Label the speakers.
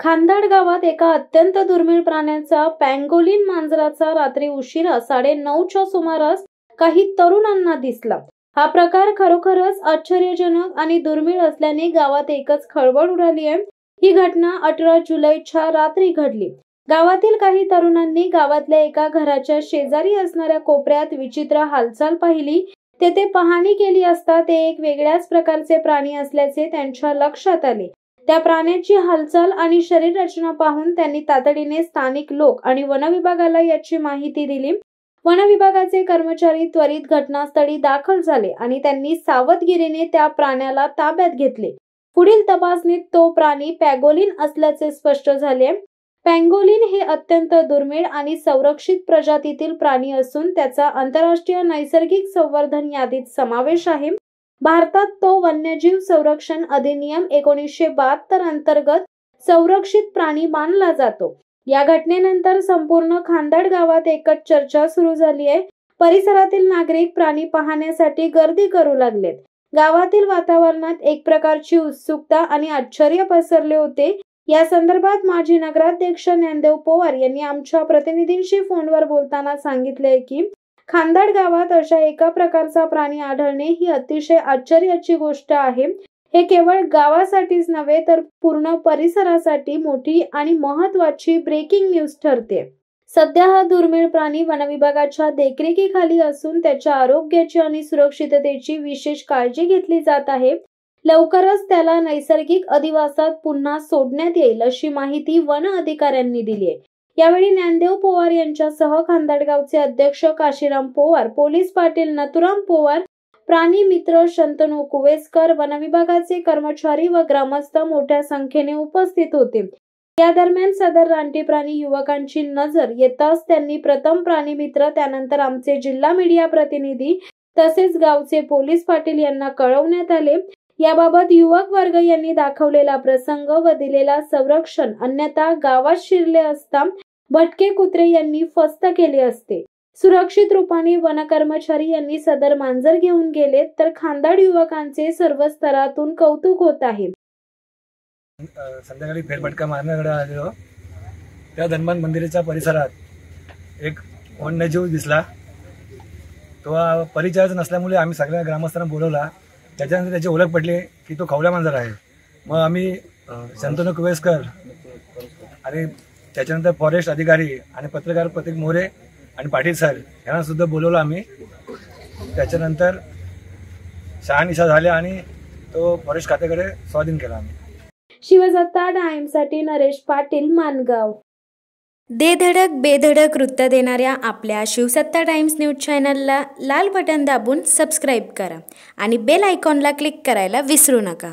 Speaker 1: खांदाड गावात एका अत्यंत दुर्मिळ प्राण्याचा पँगोलिन मांजराचा रात्री उशिरा 9:30च्या सुमारास काही तरुणांना दिसला। हा प्रकार खरोखरच आश्चर्यजनक आणि दुर्मिळ असल्याने गावात एकच खळबळ उडाली आहे। ही घटना 18 जुलैच्या रात्री घडली। गावातील काही तरुणांनी गावातल्या एका घराच्या शेजारी असणाऱ्या कोपऱ्यात विचित्र हालचाल पाहिली। तेथे पाहणी केली असता ते एक वेगळ्याच प्रकारचे प्राणी असल्याचे त्यांच्या लक्षात आले। त्या प्राण्याची हालचाल आणि शरीर रचना पाहून त्यांनी तातडीने स्थानिक लोक आणि वनविभागाला याची माहिती दिली। वनविभागाचे कर्मचारी त्वरित घटनास्थळी दाखल झाले आणि त्यांनी सावधगिरीने त्या प्राण्याला ताब्यात घेतले। पुढील तपासणीत तो प्राणी पँगोलिन असल्याचे स्पष्ट झाले। पँगोलिन हे अत्यंत दुर्मिळ आणि संरक्षित प्रजातीतील प्राणी असून त्याचा आंतरराष्ट्रीय नैसर्गिक संवर्धन यादीत समावेश आहे। भारतात तो वन्यजीव संरक्षण अधिनियम 1972 अंतर्गत संरक्षित प्राणी मानला जातो। या घटनेनंतर संपूर्ण खांदाड गावात एकच चर्चा सुरू झाली आहे। परिसरातील नागरिक प्राणी पाहण्यासाठी गर्दी करू लागलेत। गावातील वातावरणात एक प्रकारची उत्सुकता आणि आश्चर्य पसरले होते। या संदर्भात माजी नगराध्यक्ष ज्ञानदेव पवार यांनी आमच्या प्रतिनिधींशी फोनवर बोलताना सांगितले की खांदाड गावात अशा एका प्रकारचा प्राणी आढळणे ही अतिशय आश्चर्याची गोष्ट आहे। हे केवळ गावासाठीच नव्हे तर पूर्ण परिसरासाठी मोठी आणि महत्त्वाची ब्रेकिंग न्यूज ठरते। सध्या हा दुर्मिळ प्राणी वनविभागाच्या देखरेखीखाली असून त्याच्या आरोग्याची आणि सुरक्षिततेची विशेष काळजी घेतली जात आहे। लवकरच त्याला नैसर्गिक अधिवासात पुन्हा सोडण्यात येईल अशी माहिती वन अधिकाऱ्यांनी दिली आहे। यावेळी ज्ञानदेव पवार यांच्यासह खांदाड गावचे अध्यक्ष काशीराम पवार, पोलीस पाटील नथुराम पवार, प्राणी मित्र शंतनू कुवेसकर, वनविभागाचे कर्मचारी व ग्रामस्थ मोठ्या संख्येने उपस्थित होते। या दरम्यान सदर रानटी प्राणी युवकांची नजर येताच त्यांनी प्रथम प्राणी मित्र, त्यानंतर आमचे जिल्हा मीडिया प्रतिनिधी तसेच गावचे पोलीस पाटील यांना कळवण्यात आले। याबाबत युवक वर्ग यांनी दाखवलेला प्रसंग व दिलेला संरक्षण अन्यथा गावात शिरले असता भटके कुत्रे यांनी फस्त केले असते। सुरक्षित रूपाने वनकर्मचारी यांनी सदर मांजर घेऊन गेले तर खांदाड युवकांचे सर्व स्तरातून कौतुक होत आहे।
Speaker 2: संध्याकाळी फेरफटका मारण्याकडे आलेलो त्या धन्वंत मंदिराच्या परिसरात एक वन्यजीव दिसला। तो परिचयाचा नसल्यामुळे आम्ही सगळ्या ग्रामस्थांना बोलवला। त्याच्यानंतर त्याची ओळख पटली की तो खवला मांजर आहे। मग आम्ही शंतनू कुवेसकर आणि त्याच्यानंतर फॉरेस्ट अधिकारी आणि पत्रकार प्रतीक मोरे आणि पाटील सर यांना सुद्धा बोलवलं आम्ही। त्याच्यानंतर शहानिशा झाल्या आणि तो फॉरेस्ट खात्याकडे स्वाधीन केला आम्ही।
Speaker 1: शिवसत्ता टाइम्ससाठी नरेश पाटील, मानगाव।
Speaker 3: दे धडक बेधडक वृत्त देणाऱ्या आपल्या शिवसत्ता टाइम्स न्यूज चॅनलला लाल बटन दाबून सबस्क्राईब करा आणि बेल आयकॉनला क्लिक करायला विसरू नका।